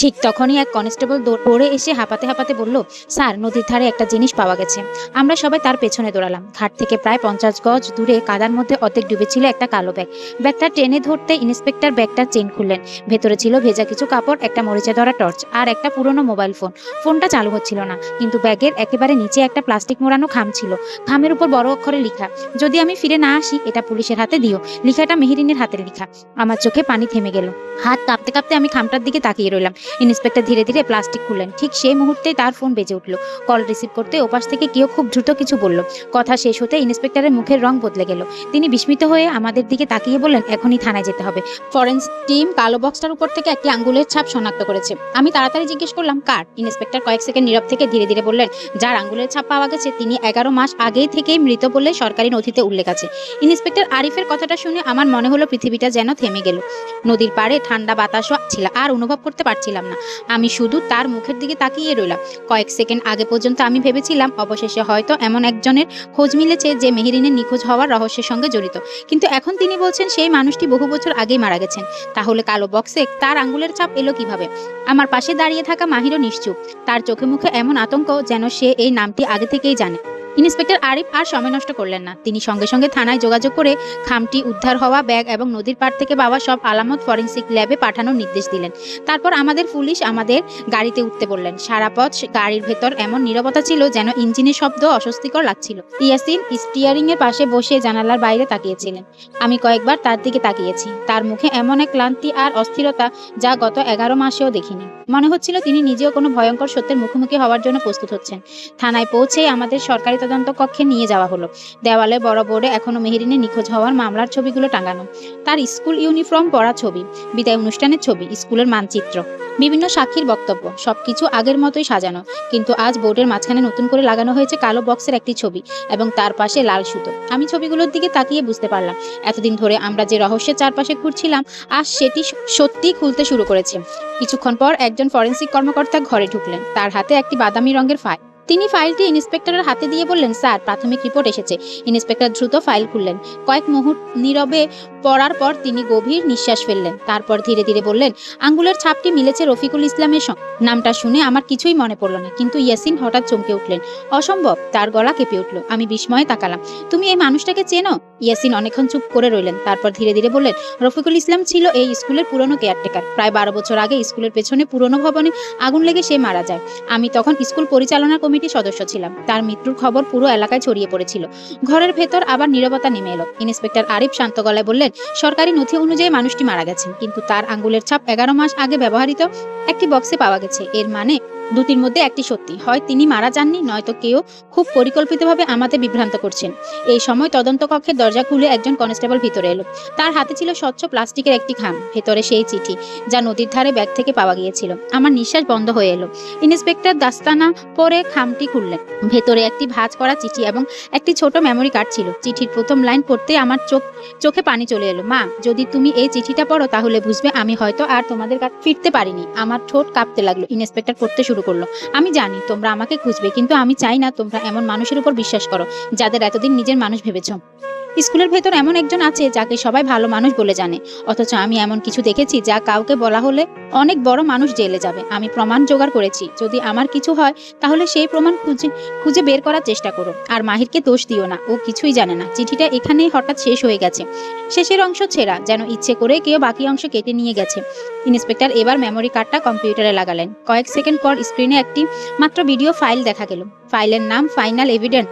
ঠিক তখনই এক কনস্টেবল দৌড়ে এসে হাঁপাতে হাঁপাতে বলল, স্যার, নদীর ধারে একটা জিনিস পাওয়া গেছে। আমরা সবাই তার পেছনে দৌড়ালাম। ঘাট থেকে প্রায় 50 গজ দূরে কাদার মধ্যে অর্ধেক ডুবেছিল একটা কালো ব্যাগ। ব্যাগটা টেনে ধরতে ইন্সপেক্টর ব্যাগটার চেইন খুললেন। ভেতরে ছিল ভেজা কিছু কাপড়, একটা মরিচা ধরা টর্চ আর একটা পুরনো মোবাইল ফোন। ফোনটা চালু হচ্ছিল না, কিন্তু ব্যাগের একেবারে নিচে একটা প্লাস্টিক মোড়ানো খাম ছিল। খামের উপর বড় অক্ষরে লেখা, যদি আমি ফিরে না আসি এটা পুলিশের হাতে দিও। লেখাটা মেহেরিনের হাতের লেখা। আমার চোখে পানি থেমে গেল। হাত কাঁপতে কাঁপতে আমি খামটার দিকে তাকিয়ে রইলাম। ইন্সপেক্টর ধীরে ধীরে প্লাস্টিক খুললেন। ঠিক সেই মুহূর্তে তার ফোন বেজে উঠল। কল রিসিভ করতে ওপাশ থেকে কেউ খুব দ্রুত কিছু বলল। কথা শেষ হতে ইন্সপেক্টরের মুখের রং বদলে গেল। তিনি বিস্মিত হয়ে আমাদের দিকে তাকিয়ে বললেন, এখনই থানায় যেতে হবে। ফরেন্সিক টিম কালো বক্সটার উপর থেকে একটি আঙ্গুলের ছাপ শনাক্ত করেছে। আমি তাড়াতাড়ি জিজ্ঞেস করলাম, কার? ইন্সপেক্টর কয়েক সেকেন্ড নীরব থেকে ধীরে ধীরে বললেন, যার আঙ্গুলের ছাপ পাওয়া গেছে তিনি 11 মাস আগে থেকেই মৃত বলে সরকারি নথিতে উল্লেখ আছে। ইন্সপেক্টর আরিফের কথাটা শুনে আমার মনে হলো পৃথিবীটা যেন থেমে গেল। নদীর পাড়ে ঠান্ডা বাতাসও ছিল, আর অনুভব করতে পারছিলাম না। আমি শুধু তার মুখের দিকে তাকিয়ে রইলাম। কয়েক সেকেন্ড আগে পর্যন্ত আমি ভেবেছিলাম অবশেষে হয়তো এমন একজনের খোঁজ মিলেছে যে মেহেরিনের নিখোঁজ হওয়ার রহস্যের সঙ্গে জড়িত, কিন্তু এখন তিনি বলছেন সেই মানুষটি বহু বছর আগেই মারা গেছেন। তাহলে কালো বক্সে তার আঙ্গুলের ছাপ এলো কিভাবে? আমার পাশে দাঁড়িয়ে থাকা মাহিরও নিশ্চুপ। তার চোখে মুখে এমন আতঙ্ক যেন সে এই নামটি আগে থেকেই জানে। ইন্সপেক্টর আরিফ আর সময় নষ্ট করলেন না। তিনি সঙ্গে সঙ্গে থানায় যোগাযোগ করে খামটি, উদ্ধার হওয়া ব্যাগ এবং নদীর পাড় থেকে পাওয়া সব আলামত ফরেনসিক ল্যাবে পাঠানোর নির্দেশ দিলেন। তারপর আমাদের পুলিশ আমাদের গাড়িতে উঠতে বললেন। সারা পথ গাড়ির ভেতর এমন নীরবতা ছিল যেন ইঞ্জিনের শব্দ অস্বস্তিকর লাগছিল। ইয়াসিন স্টিয়ারিং এর পাশে বসে জানালার বাইরে তাকিয়েছিলেন। আমি কয়েকবার তার দিকে তাকিয়েছি। তার মুখে এমন এক ক্লান্তি আর অস্থিরতা যা গত 11 মাসেও দেখিনি। মনে হচ্ছিল তিনি নিজেও কোনো ভয়ঙ্কর সত্যের মুখোমুখি হওয়ার জন্য প্রস্তুত হচ্ছেন। থানায় পৌঁছেই আমাদের সরকারি তদন্ত কক্ষে নিয়ে যাওয়া হলো। দেওয়ালে বড় বোর্ডে এখনো মেহেরিনের নিখোঁজ হওয়ার মামলার ছবিগুলো টাঙানো। তার স্কুল ইউনিফর্ম পরা ছবি, বিদায় অনুষ্ঠানের ছবি, স্কুলের মানচিত্র, বিভিন্ন সাক্ষীর বক্তব্য, সবকিছু আগের মতোই সাজানো। কিন্তু আজ বোর্ডের মাঝখানে নতুন করে লাগানো হয়েছে কালো বক্সের একটি ছবি এবং তার পাশে লাল সুতো। আমি ছবিগুলোর দিকে তাকিয়ে বুঝতে পারলাম এতদিন ধরে আমরা যে রহস্যের চারপাশে ঘুরছিলাম আজ সেটি সত্যি খুলতে শুরু করেছে। কিছুক্ষণ পর একজন ফরেনসিক কর্মকর্তা ঘরে ঢুকলেন। তার হাতে একটি বাদামি রঙের ফাইল। তিনি ফাইলটি ইন্সপেক্টরের হাতে দিয়ে বললেন, স্যার, প্রাথমিক রিপোর্ট এসেছে। ইন্সপেক্টর দ্রুত ফাইল খুললেন। কয়েক মুহূর্ত নীরবে পড়ার পর তিনি গভীর নিঃশ্বাস ফেললেন। তারপর ধীরে ধীরে বললেন, আঙ্গুলের ছাপটি মিলেছে রফিকুল ইসলামের সঙ্গে। নামটা শুনে আমার কিছুই মনে পড়ল না, কিন্তু ইয়াসিন হঠাৎ চমকে উঠলেন। অসম্ভব! তার গলা কেঁপে উঠল। আমি বিস্ময়ে তাকালাম। তুমি এই মানুষটাকে চেনো? ইয়াসিন অনেকক্ষণ চুপ করে রইলেন। তারপর ধীরে ধীরে বললেন, রফিকুল ইসলাম ছিল এই স্কুলের পুরনো কেয়ারটেকার। প্রায় 12 বছর আগে স্কুলের পেছনে পুরনো ভবনে আগুন লেগে সে মারা যায়। আমি তখন স্কুল পরিচালনা কমিটির সদস্য ছিলাম। তার মৃত্যুর খবর পুরো এলাকায় ছড়িয়ে পড়েছিল। ঘরের ভেতর আবার নীরবতা নেমে এলো। ইন্সপেক্টর আরিফ শান্ত গলায় বললেন, সরকারি নথি অনুযায়ী মানুষটি মারা গেছেন, কিন্তু তার আঙ্গুলের ছাপ 11 মাস আগে ব্যবহৃত একটি বক্সে পাওয়া গেছে। এর মানে দুটির মধ্যে একটি সত্যি। হয় তিনি মারা যাননি, নয়তো কেউ খুব পরিকল্পিতভাবে আমাদের বিভ্রান্ত করছেন। এই সময় তদন্ত কক্ষের দরজা খুলে একজন কনস্টেবল ভিতরে এলো। তার হাতে ছিল স্বচ্ছ প্লাস্টিকের একটি খাম, ভেতরে সেই চিঠি যা নদীর ধারে ব্যাগ থেকে পাওয়া গিয়েছিল। আমার নিঃশ্বাস বন্ধ হয়ে এলো। ইন্সপেক্টর দাস্তানা পরে খামটি খুললেন। ভেতরে একটি ভাঁজ করা চিঠি এবং একটি ছোট মেমোরি কার্ড ছিল। চিঠির প্রথম লাইন পড়তে আমার চোখে পানি চলে এলো। মা, যদি তুমি এই চিঠিটা পড়ো তাহলে বুঝবে আমি হয়তো আর তোমাদের কাছে ফিরতে পারিনি। আমার ঠোঁট কাঁপতে লাগলো। ইন্সপেক্টর পড়তে শুরু করলো, আমি জানি তোমরা আমাকে খুঁজবে, কিন্তু আমি চাই না তোমরা এমন মানুষের উপর বিশ্বাস করো যাদের এতদিন নিজের মানুষ ভেবেছ। স্কুলের ভেতর এমন একজন আছে যাকে সবাই ভালো মানুষ বলে জানে, অথচ আমি এমন কিছু দেখেছি যা কাউকে বলা হলে অনেক বড় মানুষ জেলে যাবে। আমি প্রমাণ জোগাড় করেছি। যদি আমার কিছু হয় তাহলে সেই প্রমাণ খুঁজে বের করার চেষ্টা করো। আর মাহিরকে দোষ দিও না, ও কিছুই জানে না। চিঠিটা এখানেই হঠাৎ শেষ হয়ে গেছে। শেষের অংশ ছেঁড়া, যেন ইচ্ছে করে কেউ বাকি অংশ কেটে নিয়ে গেছে। ইন্সপেক্টর এবার মেমোরি কার্ডটা কম্পিউটারে লাগালেন। কয়েক সেকেন্ড পর স্ক্রিনে একটি মাত্র ভিডিও ফাইল দেখা গেল। ফাইলের নাম ফাইনাল এভিডেন্স।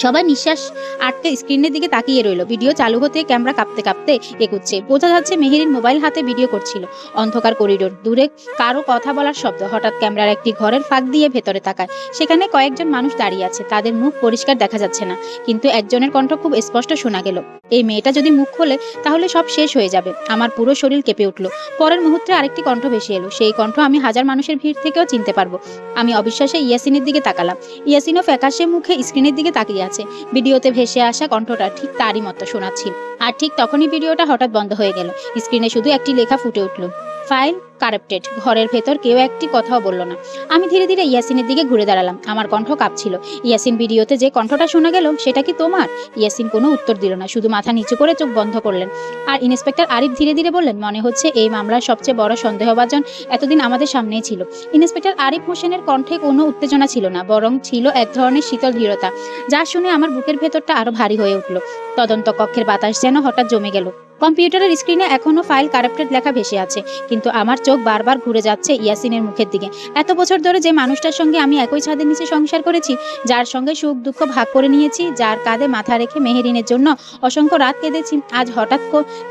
সবাই নিঃশ্বাস আটকে স্ক্রিনের দিকে তাকিয়ে রইল। ভিডিও চালু হতে ক্যামেরা কাঁপতে কাঁপতে এগুচ্ছে। বোঝা যাচ্ছে মেহেরিন মোবাইল হাতে ভিডিও করছিল। অন্ধকার করিডোর, দূরে কারো কথা বলার শব্দ। হঠাৎ ক্যামেরার একটি ঘরের ফাঁক দিয়ে ভেতরে তাকায়। সেখানে কয়েকজন মানুষ দাঁড়িয়ে আছে। তাদের মুখ পরিষ্কার দেখা যাচ্ছে না, কিন্তু একজনের কণ্ঠ খুব স্পষ্ট শোনা গেল, এই মেয়েটা যদি মুখ খোলে তাহলে সব শেষ হয়ে যাবে। আমার পুরো শরীর কেঁপে উঠল। পরের মুহূর্তে আরেকটি কণ্ঠ ভেসে এলো। সেই কণ্ঠ আমি হাজার মানুষের ভিড় থেকেও চিনতে পারবো। আমি অবিশ্বাসে ইয়াসিনের দিকে তাকালাম। ইয়াসিনও ফ্যাকাশে মুখে স্ক্রিনের দিকে তাকিয়ে আছে। ভিডিওতে ভেসে আসা কণ্ঠটা ঠিক তারই মতো শোনাচ্ছিল। আর ঠিক তখনই ভিডিওটা হঠাৎ বন্ধ হয়ে গেল। স্ক্রিনে শুধু একটি লেখা ফুটে উঠল, ফাইল কারাপ্টেড। ঘরের ভেতর কেউ একটি কথাও বলল না। আমি ধীরে ধীরে ইয়াসিনের দিকে ঘুরে দাঁড়ালাম। আমার কণ্ঠ কাঁপছিল। ইয়াসিন, ভিডিওতে যে কণ্ঠটা শোনা গেল সেটা কি তোমার? ইয়াসিন কোনো উত্তর দিল না, শুধু মাথা নিচু করে চোখ বন্ধ করলেন। আর ইন্সপেক্টর আরিফ ধীরে ধীরে বললেন, মনে হচ্ছে এই মামলার সবচেয়ে বড় সন্দেহভাজন এতদিন আমাদের সামনেই ছিল। ইন্সপেক্টর আরিফ হোসেনের কণ্ঠে কোনো উত্তেজনা ছিল না, বরং ছিল এক ধরনের শীতল দৃঢ়তা, যা শুনে আমার বুকের ভেতরটা আরো ভারী হয়ে উঠল। তদন্ত কক্ষের বাতাস যেন হঠাৎ জমে গেল। কম্পিউটারের স্ক্রিনে এখনো ফাইল কারাপ্টেড লেখা ভেসে আছে, কিন্তু আমার চোখ বারবার ঘুরে যাচ্ছে ইয়াসিনের মুখের দিকে। এত বছর ধরে যে মানুষটার সঙ্গে আমি একই ছাদের নিচে সংসার করেছি, যার সঙ্গে সুখ দুঃখ ভাগ করে নিয়েছি, যার কাঁধে মাথা রেখে মেহেরিনের জন্য অসংখ্য রাত কেঁদেছি, আজ হঠাৎ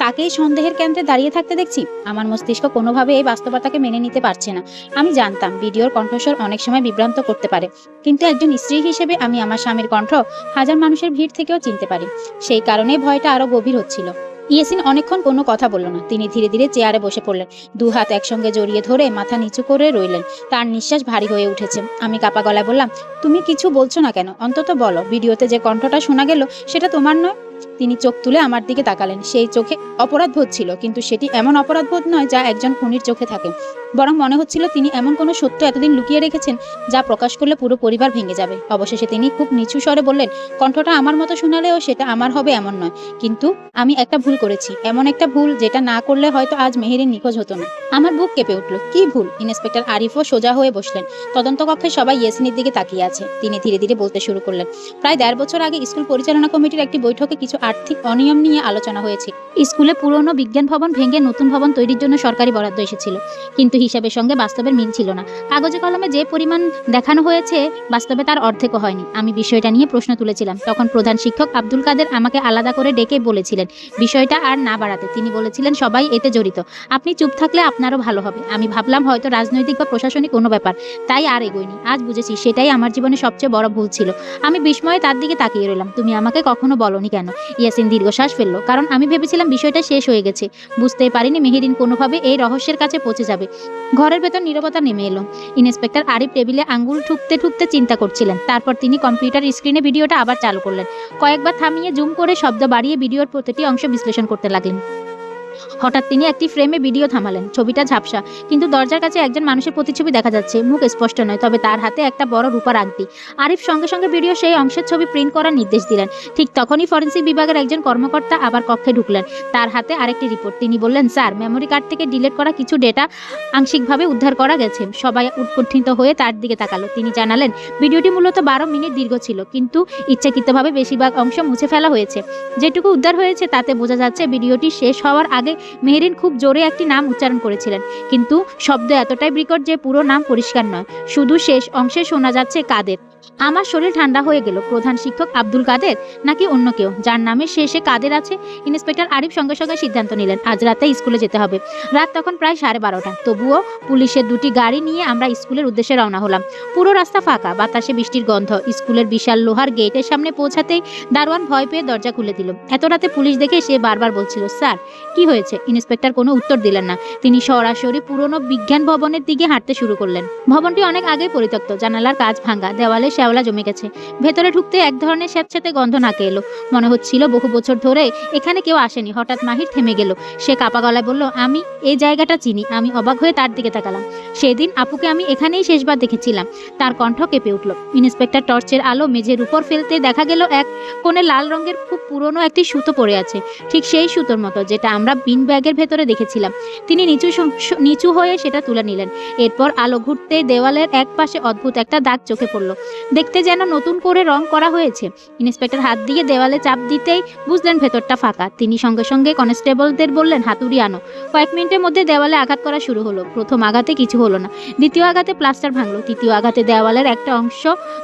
তাকেই সন্দেহের কেন্দ্রে দাঁড়িয়ে থাকতে দেখছি। আমার মস্তিষ্ক কোনোভাবে এই বাস্তবতাকে মেনে নিতে পারছে না। আমি জানতাম ভিডিওর কণ্ঠস্বর অনেক সময় বিভ্রান্ত করতে পারে, কিন্তু একজন স্ত্রী হিসেবে আমি আমার স্বামীর কণ্ঠ হাজার মানুষের ভিড় থেকেও চিনতে পারি। সেই কারণেই ভয়টা আরো গভীর হচ্ছিল। ইয়াসিন অনেকক্ষণ কোনো কথা বলল না। তিনি ধীরে ধীরে চেয়ারে বসে পড়লেন, দু হাত একসঙ্গে জড়িয়ে ধরে মাথা নিচু করে রইলেন। তার নিঃশ্বাস ভারী হয়ে উঠেছে। আমি কাপা গলায় বললাম, তুমি কিছু বলছো না কেন? অন্তত বলো, ভিডিওতে যে কণ্ঠটা শোনা গেল সেটা তোমার নয়? তিনি চোখ তুলে আমার দিকে তাকালেন। সেই চোখে অপরাধবোধ ছিল, কিন্তু সেটি এমন অপরাধবোধ নয় যা একজন খুনির চোখে থাকে, বরং মনে হচ্ছিল তিনি এমন কোনো সত্য এতদিন লুকিয়ে রেখেছেন যা প্রকাশ করলে পুরো পরিবার ভেঙে যাবে। অবশেষে তিনি খুব নিচু স্বরে বললেন, কণ্ঠটা আমার মতো শোনালেও সেটা আমার হবে এমন নয়, কিন্তু আমি একটা ভুল করেছি, এমন একটা ভুল যেটা না করলে হয়তো আজ মেহেরিন নিখোঁজ হতো না। আমার বুক কেঁপে উঠল। কি ভুল? ইন্সপেক্টর আরিফও সোজা হয়ে বসলেন। তদন্ত কক্ষে সবাই ইয়াসিনের দিকে তাকিয়ে আছে। তিনি ধীরে ধীরে বলতে শুরু করলেন, প্রায় 1.5 বছর আগে স্কুল পরিচালনা কমিটির একটি বৈঠকে কিছু আর্থিক অনিয়ম নিয়ে আলোচনা হয়েছে। স্কুলে পুরনো বিজ্ঞান ভবন ভেঙে নতুন ভবন তৈরির জন্য সরকারি বরাদ্দ এসেছিল, কিন্তু হিসাবের সঙ্গে বাস্তবের মিল ছিল না। কাগজে কলমে যে পরিমাণ দেখানো হয়েছে বাস্তবে তার অর্ধেকও হয়নি। আমি বিষয়টা নিয়ে প্রশ্ন তুলেছিলাম। তখন প্রধান শিক্ষক আব্দুল কাদের আমাকে আলাদা করে ডেকে বলেছিলেন বিষয়টা আর না বাড়াতে। তিনি বলেছিলেন, সবাই এতে জড়িত, আপনি চুপ থাকলে আপনারও ভালো হবে। আমি ভাবলাম হয়তো রাজনৈতিক বা প্রশাসনিক কোনো ব্যাপার, তাই আর এগোইনি। আজ বুঝেছি সেটাই আমার জীবনে সবচেয়ে বড় ভুল ছিল। আমি বিস্ময়ে তার দিকে তাকিয়ে রইলাম। তুমি আমাকে কখনো বলনি কেন? ইয়াসিন দীর্ঘশ্বাস ফেলল। কারণ আমি ভেবেছিলাম বিষয়টা শেষ হয়ে গেছে। বুঝতেই পারিনি মেহেরিন কোনোভাবে এই রহস্যের কাছে পৌঁছে যাবে। ঘরের ভেতর নীরবতা নেমে এলো। ইন্সপেক্টর আরিফ টেবিলে আঙ্গুল ঠুকতে ঠুকতে চিন্তা করছিলেন। তারপর তিনি কম্পিউটার স্ক্রিনে ভিডিওটা আবার চালু করলেন। কয়েকবার থামিয়ে জুম করে শব্দ বাড়িয়ে ভিডিওর প্রতিটি অংশ বিশ্লেষণ করতে লাগলেন। হঠাৎ তিনি একটি ফ্রেমে ভিডিও থামালেন। ছবিটা ঝাপসা, কিন্তু দরজার কাছে একজন মানুষের প্রতিচ্ছবি দেখা যাচ্ছে। মুখ স্পষ্ট নয়, তবে তার হাতে একটা বড় রূপার আংটি। আরিফ সঙ্গে সঙ্গে ভিডিও সেই অংশের ছবি প্রিন্ট করার নির্দেশ দিলেন। ঠিক তখনই ফরেনসিক বিভাগের একজন কর্মকর্তা আবার কক্ষে ঢুকলেন। তার হাতে আরেকটি রিপোর্ট। তিনি বললেন, স্যার, মেমোরি কার্ড থেকে ডিলিট করা কিছু ডেটা আংশিকভাবে উদ্ধার করা গেছে। সবাই উৎকণ্ঠিত হয়ে তার দিকে তাকালো। তিনি জানালেন, ভিডিওটি মূলত 12 মিনিট দীর্ঘ ছিল, কিন্তু ইচ্ছাকৃতভাবে বেশিরভাগ অংশ মুছে ফেলা হয়েছে। যেটুকু উদ্ধার হয়েছে তাতে বোঝা যাচ্ছে ভিডিওটি শেষ হওয়ার আগে মেহেরিন খুব জোরে একটি নাম উচ্চারণ করেছিলেন, কিন্তু শব্দ এতটাই বিকট যে পুরো নাম পরিষ্কার নয়, শুধু শেষ অংশে শোনা যাচ্ছে কাদের। আমার শরীর ঠান্ডা হয়ে গেল। প্রধান শিক্ষক আব্দুল কাদের, নাকি অন্য কেউ যার নামে শেষে কাদের আছে? ইন্সপেক্টর আরিফ সঙ্গে সঙ্গে সিদ্ধান্ত নিলেন, আজ রাতে স্কুলে যেতে হবে। রাত তখন প্রায় 12:30। তবুও পুলিশের 2টি গাড়ি নিয়ে আমরা স্কুলের উদ্দেশ্যে রওনা হলাম। পুরো রাস্তা ফাঁকা, বাতাসে বৃষ্টির গন্ধ। স্কুলের বিশাল লোহার গেটের সামনে পৌঁছাতেই দারোয়ান ভয় পেয়ে দরজা খুলে দিল। এত রাতে পুলিশ দেখে সে বারবার বলছিল, স্যার কি হয়েছে? ইন্সপেক্টর কোনো উত্তর দিলেন না। তিনি সরাসরি পুরনো বিজ্ঞান ভবনের দিকে হাঁটতে শুরু করলেন। ভবনটি অনেক আগেই পরিত্যক্ত, জানালার কাঁচ ভাঙা, দেওয়ালে শ্যাওলা জমে গেছে। ভেতরে ঢুকতে এক ধরনের স্যাঁতস্যাঁতে গন্ধ নাকে এলো। মনে হচ্ছিল বহু বছর ধরে এখানে কেউ আসেনি। হঠাৎ মাহির থেমে গেল। সে কাপা গলায় বলল, আমি এই জায়গাটা চিনি। আমি অবাক হয়ে তার দিকে তাকালাম। সেদিন আপুকে আমি এখানেই শেষবার দেখেছিলাম। তার কণ্ঠ কেঁপে উঠল। ইন্সপেক্টর টর্চের আলো মেঝের উপর ফেলতে দেখা গেল এক কোণে লাল রঙের খুব পুরনো একটি সুতো পড়ে আছে, ঠিক সেই সুতোর মতো যেটা আমরা বিন ব্যাগের ভেতরে দেখেছিলাম। তিনি নিচু হয়ে সেটা তুলে নিলেন। এরপর আলো ঘুরতে দেওয়ালের এক পাশে অদ্ভুত একটা দাগ চোখে পড়ল, দেখতে যেন নতুন করে রং করা হয়েছে। ইন্সপেক্টর হাত দিয়ে দেওয়ালে চাপ দিতেই বুঝলেন ভেতরটা ফাঁকা। তিনি সঙ্গে সঙ্গে কনস্টেবলদের বললেন, হাতুড়ি আনো। কয়েক মিনিটের মধ্যে দেওয়ালে আঘাত করা শুরু হলো। প্রথম আঘাতে কিছু হলো না, দ্বিতীয় আঘাতে প্লাস্টার ভাঙলো, তৃতীয় আঘাতে দেওয়ালের একটা অংশ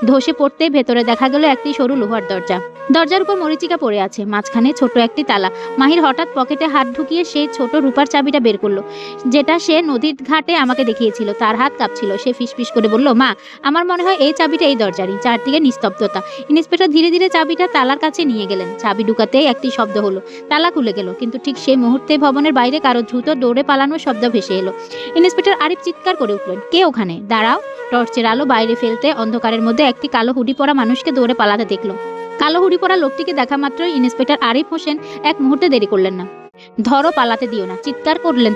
ধসে পড়তেই ভেতরে দেখা গেল একটি সরু লোহার দরজা। দরজার উপর মরিচিকা পড়ে আছে, মাঝখানে ছোট একটি তালা। মাহির হঠাৎ পকেটে হাত ঢুকিয়ে সেই ছোট রূপার চাবিটা বের করলো, যেটা সে নদীর ঘাটে আমাকে দেখিয়েছিল। তার হাত কাঁপছিল। সে ফিসফিস করে বলল, মা, আমার মনে হয় এই চাবিটা এই দরজারই। চারদিকে নিস্তব্ধতা। ইন্সপেক্টর ধীরে ধীরে চাবিটা তালার কাছে নিয়ে গেলেন। চাবি ঢুকাতেই একটি শব্দ হলো, তালা খুলে গেল। কিন্তু ঠিক সেই মুহূর্তে ভবনের বাইরে কারো দ্রুত দৌড়ে পালানোর শব্দ ভেসে এলো। ইন্সপেক্টর আরিফ চিৎকার করে উঠলেন, কে ওখানে? দাঁড়াও! টর্চের আলো বাইরে ফেলতে অন্ধকারের মধ্যে একটি কালো হুডি পরা মানুষকে দৌড়ে পালাতে দেখলো। কালো হুডি পরা লোকটিকে দেখা মাত্রই ইন্সপেক্টর আরিফ হোসেন এক মুহূর্তে দেরি করলেন না। ধরো, পালাতে দিও না, চিৎকার করলেন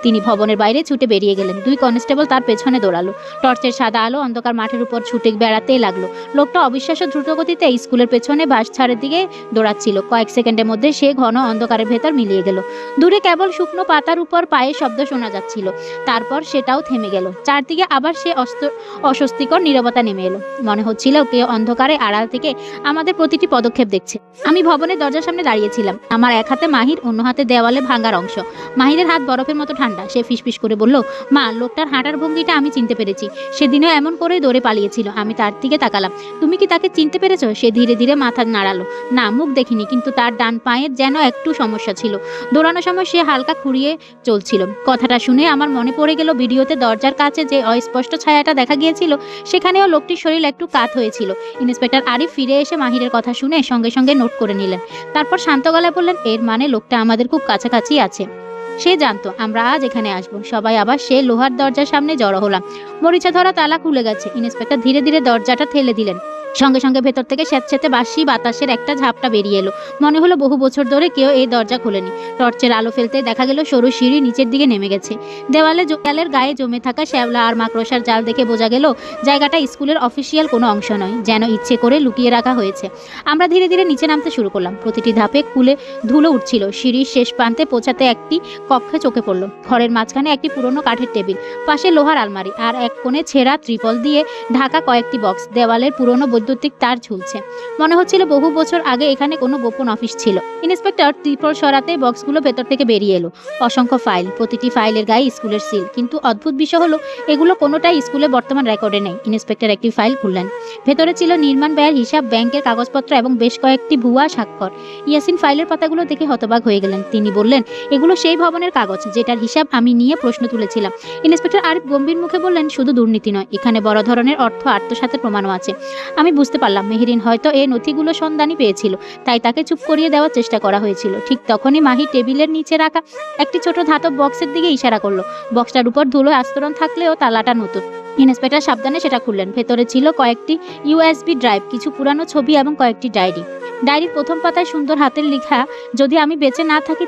তিনি ভবনের বাইরে ছুটে বেরিয়ে গেলেন। 2 কনস্টেবল তার পেছনে দৌড়ালো। টর্চের সাদা আলো অন্ধকার মাঠের উপর ছুটে বেড়াতেই লাগলো। লোকটা অবিশ্বাস্য দ্রুতগতিতে স্কুলের পেছনে বাঁশঝাড়ের দিকে দৌড়াচ্ছিল। কয়েক সেকেন্ডের মধ্যে সে ঘন অন্ধকারের ভেতর মিলিয়ে গেল। দূরে কেবল শুকনো পাতার উপর পায়ের শব্দ শোনা যাচ্ছিল। তারপর সেটাও থেমে গেল। চারদিকে আবার সে অস্বস্তিকর নীরবতা নেমে এলো। মনে হচ্ছিল কেউ অন্ধকারে আড়াল থেকে আমাদের প্রতিটি পদক্ষেপ দেখছে। আমি ভবনের দরজার সামনে দাঁড়িয়েছিলাম। আমার এক হাতে মাহির, অন্য হাতে দেওয়ালে ভাঙার অংশ। মাহিরের হাত বরফের মতো ঠান্ডা। সে ফিসফিস করে বলল, মা, লোকটার হাঁটার ভঙ্গিটা আমি চিনতে পেরেছি। সেদিনও এমন করে দৌড়ে পালিয়েছিল। আমি তার দিকে তাকালাম। তুমি কি তাকে চিনতে পেরেছো? সে ধীরে ধীরে মাথা নাড়ালো। না, মুখ দেখিনি, কিন্তু তার ডান পায়ের যেন একটু সমস্যা ছিল। দৌড়ানোর সময় সে হালকা খুঁড়িয়ে চলছিল। কথাটা শুনে আমার মনে পড়ে গেল ভিডিওতে দরজার কাছে যে অস্পষ্ট ছায়াটা দেখা গিয়েছিল, সেখানেও লোকটির শরীর একটু কাত হয়েছিল। ইন্সপেক্টর আরিফ ফিরে এসে মাহিরের কথা শুনে সঙ্গে সঙ্গে নোট করে নিলেন। তারপর শান্ত গলায় বললেন, এর মানে লোকটা আমাদের খুব কাছাকাছি আছে। সে জানতো আমরা আজ এখানে আসবো। সবাই আবার সে লোহার দরজার সামনে জড়ো হলাম। মরিচা ধরা তালা খুলে গেছে। ইন্সপেক্টর ধীরে ধীরে দরজাটা ঠেলে দিলেন। সঙ্গে সঙ্গে ভেতর থেকে স্যাঁতসেঁতে বাসি বাতাসের একটা ঝাপটা বেরিয়ে এলো। মনে হলো বহু বছর ধরে কেউ এই দরজা খোলেনি। টর্চের আলো ফেলতে দেখা গেল সরু সিঁড়ি নিচের দিকে নেমে গেছে। দেওয়ালের গায়ে জমে থাকা শ্যাওলা আর মাকড়সার জাল দেখে বোঝা গেল জায়গাটা স্কুলের অফিসিয়াল কোনো অংশ নয়, যেন ইচ্ছে করে লুকিয়ে রাখা হয়েছে। আমরা ধীরে ধীরে নিচে নামতে শুরু করলাম। প্রতিটি ধাপে কুলে ধুলো উঠছিল। সিঁড়ির শেষ প্রান্তে পৌঁছাতে একটি কক্ষে চোখে পড়ল। ঘরের মাঝখানে একটি পুরনো কাঠের টেবিল, পাশে লোহার আলমারি, আর এক কোণে ছেঁড়া ত্রিপল দিয়ে ঢাকা কয়েকটি বক্স। দেওয়ালের পুরনো বৈদ্যুতিক তার ঝুলছে। মনে হচ্ছিল বহু বছর আগে এখানে কোনো গোপন অফিস ছিল। ইন্সপেক্টর ত্রিপল সরাতে বক্সগুলো ভেতর থেকে বেরিয়ে এলো। অসংখ্য ফাইল, প্রতিটি ফাইলের গায়ে স্কুলের সিল। কিন্তু অদ্ভুত বিষয় হলো এগুলো কোনোটাই স্কুলে বর্তমান রেকর্ডে নেই। ইন্সপেক্টর একটি ফাইল খুললেন। ভেতরে ছিল নির্মাণ ব্যয়ের হিসাব, ব্যাংকের কাগজপত্র এবং বেশ কয়েকটি ভুয়া স্বাক্ষর। ইয়াসিন ফাইলের পাতাগুলো দেখে হতবাক হয়ে গেলেন। তিনি বললেন, এগুলো সেই ভবনের কাগজ যেটার হিসাব আমি নিয়ে প্রশ্ন তুলেছিলাম। ইন্সপেক্টর আরিফ গম্ভীর মুখে বললেন, শুধু দুর্নীতি নয়, এখানে বড় ধরনের অর্থ আত্মসাতের প্রমাণও আছে। আমি বুঝতে পারলাম মেহেরিন হয়তো এই নথিগুলো সন্ধানী পেয়েছিল, তাই তাকে চুপ করিয়ে দেওয়ার চেষ্টা করা হয়েছিল। ঠিক তখনই মাহি টেবিলের নিচে রাখা একটি ছোট ধাতব বক্সের দিকে ইশারা করলো। বক্সটার উপর ধুলো আস্তরণ থাকলেও তালাটা নতুন। ইন্সপেক্টর সাবধানে সেটা খুললেন। ভেতরে ছিল কয়েকটি ইউএসবি ড্রাইভ, কিছু পুরানো ছবি এবং কয়েকটি ডায়েরি। ডায়েরির প্রথম পাতায় সুন্দর হাতের লেখা, যদি আমি বেঁচে না থাকি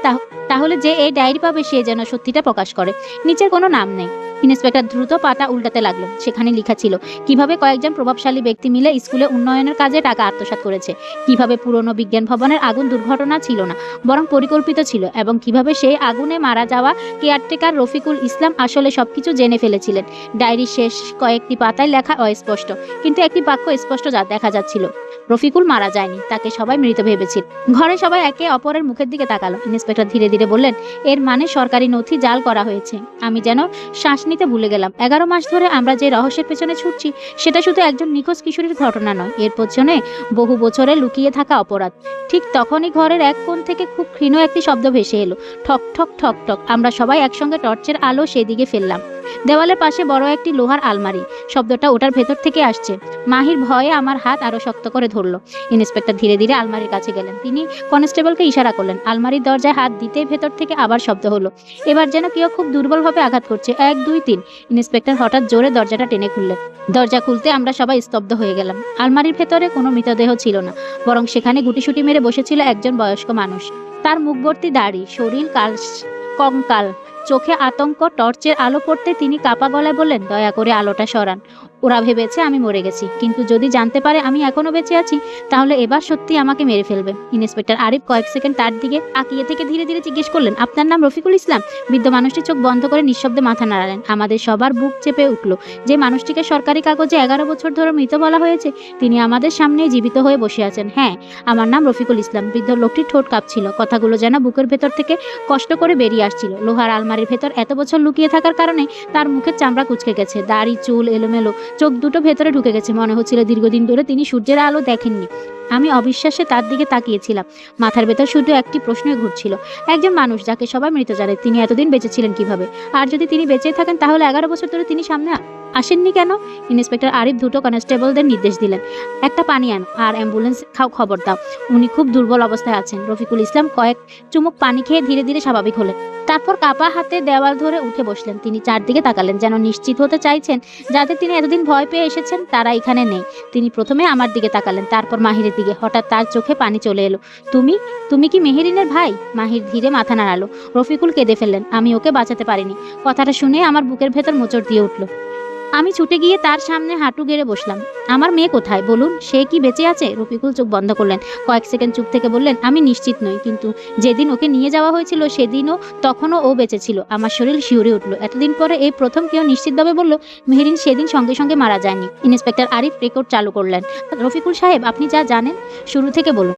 তাহলে যে এই ডায়েরি পাবে সে যেন সত্যিটা প্রকাশ করে। নিচের কোনো নাম নেই। ইন্সপেক্টর দ্রুত পাতা উল্টাতে লাগলো। সেখানে লেখা ছিল কিভাবে কয়েকজন প্রভাবশালী ব্যক্তি মিলে স্কুলে উন্নয়নের কাজে টাকা আত্মসাৎ করেছে, কিভাবে পুরনো বিজ্ঞান ভবনের আগুন দুর্ঘটনা ছিল না বরং পরিকল্পিত ছিল, এবং কিভাবে সেই আগুনে মারা যাওয়া কেয়ারটেকার রফিকুল ইসলাম আসলে সবকিছু জেনে ফেলেছিলেন। ডায়েরির শেষ কয়েকটি পাতায় লেখা অস্পষ্ট, কিন্তু একটি বাক্য স্পষ্ট দেখা যাচ্ছিল, রফিকুল মারা যায়নি, তাকে সবাই মৃত ভেবেছিল। ঘরে সবাই একে অপরের মুখের দিকে তাকালো। ইন্সপেক্টর ধীরে ধীরে বললেন, এর মানে সরকারি নথি জাল করা হয়েছে। আমি যেন শ্বাস নিতে ভুলে গেলাম। 11 মাস ধরে আমরা যে রহস্যের পেছনে ছুটছি সেটা শুধু একজন নিখোঁজ কিশোরীর ঘটনা নয়, এর পেছনে বহু বছরে লুকিয়ে থাকা অপরাধ। ঠিক তখনই ঘরের এক কোণ থেকে খুব ক্ষীণ একটি শব্দ ভেসে এলো, ঠক ঠক ঠক ঠক। আমরা সবাই একসঙ্গে টর্চের আলো সেদিকে ফেললাম। দেওয়ালের পাশে বড় একটি লোহার আলমারি। শব্দটা ওটার ভেতর থেকে আসছে। মাহির ভয়ে আমার হাত আরো শক্ত করে ধরলো। ইন্সপেক্টর ধীরে ধীরে আলমারির কাছে গেলেন। তিনি কনস্টেবলকে ইশারা করলেন। আলমারির দরজায় হাত দিতেই ভেতর থেকে আবার শব্দ হলো। এবার যেন কেউ খুব দুর্বলভাবে আঘাত করছে। 1 2 3। ইন্সপেক্টর হঠাৎ জোরে দরজাটা টেনে খুললেন। দরজা খুলতে আমরা সবাই স্তব্ধ হয়ে গেলাম। আলমারির ভেতরে কোনো মৃতদেহ ছিল না, বরং সেখানে গুটিসুটি মেরে বসেছিল একজন বয়স্ক মানুষ। তার মুখ ভর্তি দাড়ি, শরীর কঙ্কাল, চোখে আতঙ্ক। টর্চের আলো পড়তে তিনি কাপা গলায় বললেন, দয়া করে আলোটা সরান। ওরা ভেবেছে আমি মরে গেছি, কিন্তু যদি জানতে পারে আমি এখনো বেঁচে আছি তাহলে এবার সত্যি আমাকে মেরে ফেলবে। ইন্সপেক্টর আরিফ কয়েক সেকেন্ড তার দিকে তাকিয়ে থেকে ধীরে ধীরে জিজ্ঞেস করলেন, আপনার নাম রফিকুল ইসলাম? বৃদ্ধ মানুষটি চোখ বন্ধ করে নিঃশব্দে মাথা নাড়ালেন। আমাদের সবার বুক চেপে উঠল। যে মানুষটিকে সরকারি কাগজে 11 বছর ধরে মৃত বলা হয়েছে, তিনি আমাদের সামনেই জীবিত হয়ে বসে আছেন। হ্যাঁ, আমার নাম রফিকুল ইসলাম। বৃদ্ধ লোকটির ঠোঁট কাঁপছিল। কথাগুলো যেন বুকের ভেতর থেকে কষ্ট করে বেরিয়ে আসছিল। লোহার আলমারির ভেতর এত বছর লুকিয়ে থাকার কারণে তার মুখের চামড়া কুঁচকে গেছে, দাড়ি চুল এলোমেলো, চোখ দুটো ভেতরে ঢুকে গেছে। মনে হচ্ছিল দীর্ঘদিন ধরে তিনি সূর্যের আলো দেখেননি। আমি অবিশ্বাসে তার দিকে তাকিয়েছিলাম। মাথার ভেতর শুধু একটি প্রশ্নই ঘুরছিল, একজন মানুষ যাকে সবাই মৃত জানে, তিনি এতদিন বেঁচে ছিলেন কিভাবে? আর যদি তিনি বেঁচে থাকেন তাহলে 11 বছর ধরে তিনি সামনে আসেননি কেন? ইন্সপেক্টর আরিফ দ্রুত কনস্টেবলদের নির্দেশ দিলেন, একটা পানি আনো আর অ্যাম্বুলেন্স খবর দাও। উনি খুব দুর্বল অবস্থায় আছেন। রফিকুল ইসলাম কয়েক চুমুক পানি খেয়ে ধীরে ধীরে স্বাভাবিক হলেন। তারপর কাপা হাতে দেওয়াল ধরে উঠে বসলেন। তিনি চারদিকে তাকালেন, যেন নিশ্চিত হতে চাইছেন যাদের তিনি এতদিন ভয় পেয়ে এসেছেন তারা এখানে নেই। তিনি প্রথমে আমার দিকে তাকালেন, তারপর মাহিরের দিকে। হঠাৎ তার চোখে পানি চলে এলো। তুমি তুমি কি মেহেরিনের ভাই? মাহির ধীরে মাথা নাড়ালো। রফিকুল কেঁদে ফেললেন, আমি ওকে বাঁচাতে পারিনি। কথাটা শুনে আমার বুকের ভেতর মোচড় দিয়ে উঠল। আমি ছুটে গিয়ে তার সামনে হাঁটু গেড়ে বসলাম। আমার মেয়ে কোথায় বলুন, সে কি বেঁচে আছে? রফিকুল চোখ বন্ধ করলেন, কয়েক সেকেন্ড চুপ থেকে বললেন, আমি নিশ্চিত নই, কিন্তু যেদিন ওকে নিয়ে যাওয়া হয়েছিল সেদিনও তখনও ও বেঁচে ছিল। আমার শরীর শিউরে উঠল। এতদিন পরে এই প্রথম কেউ নিশ্চিতভাবে বলল মেহেরিন সেদিন সঙ্গে সঙ্গে মারা যায়নি। ইন্সপেক্টর আরিফ রেকর্ড চালু করলেন। রফিকুল সাহেব, আপনি যা জানেন শুরু থেকে বলুন।